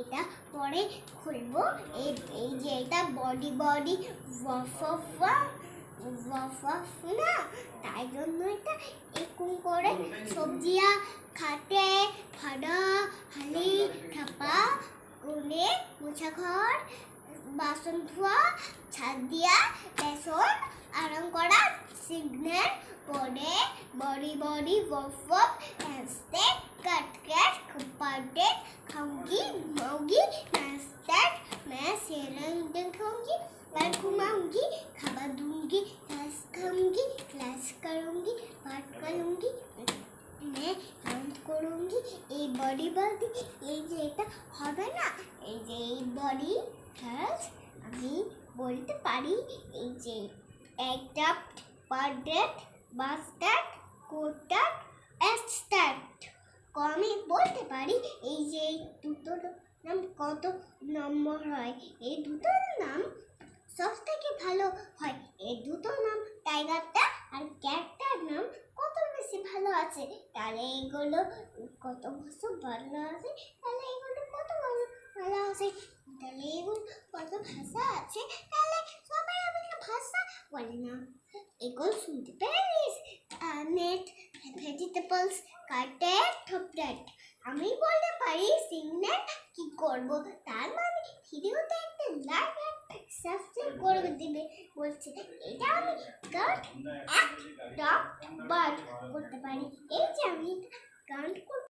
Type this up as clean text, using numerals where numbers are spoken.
এটা পরে খুলবো। এই যে এটা বডি না, তাই জন্য এটা এরকম করে সবজিয়া খাটে ফাড়া হালি ঠাপা গুনে মোছা ঘর বাসন ধোয়া ছাদ দিয়া বেসন আরাম করা সিগন্যাল পরে বডি হ্যাশট্যাগ কাট খুপাটে खाऊंगी घुमाऊंगी नाश्ता मैं रंग खाऊंगी और घुमाऊंगी खावा दूंगी क्लास खाऊंगी क्लास करूंगी पाठ करूंगी मैं डांस करूंगी এই বডি এই যে এটা হবে না, এই যে এই বডি আমি বলতে পারি এই যে একটা পারডেট বাস্টার্ড কোটাট এক্সটার্ট আমি বলতে পারি এই যে দুটোর নাম কত নম্বর হয়। এই দুটোর নাম সব থেকে ভালো হয়। এই দুটোর নাম টাইগারটা আর ক্যাটটার নাম কত বেশি ভালো আছে। তাহলে এইগুলো কত বছর ভালো আছে, তাহলে এগুলো কত ভালো আছে, তাহলে এগুলো কত ভাষা আছে, তাহলে সবাই আমাকে ভাষা বলে না। এগুলো শুনতে পারিস নেট ভেজিটেবলস কাটেড থপডেট আমি বলতে পারি সিগন্যাল কি করব। তার মানে ভিডিওতে একটা লাইক আর সাবস্ক্রাইব করে দিবে বলছে। এটা আমি গান এক টপ বাট করতে পারি। এই যে আমি গান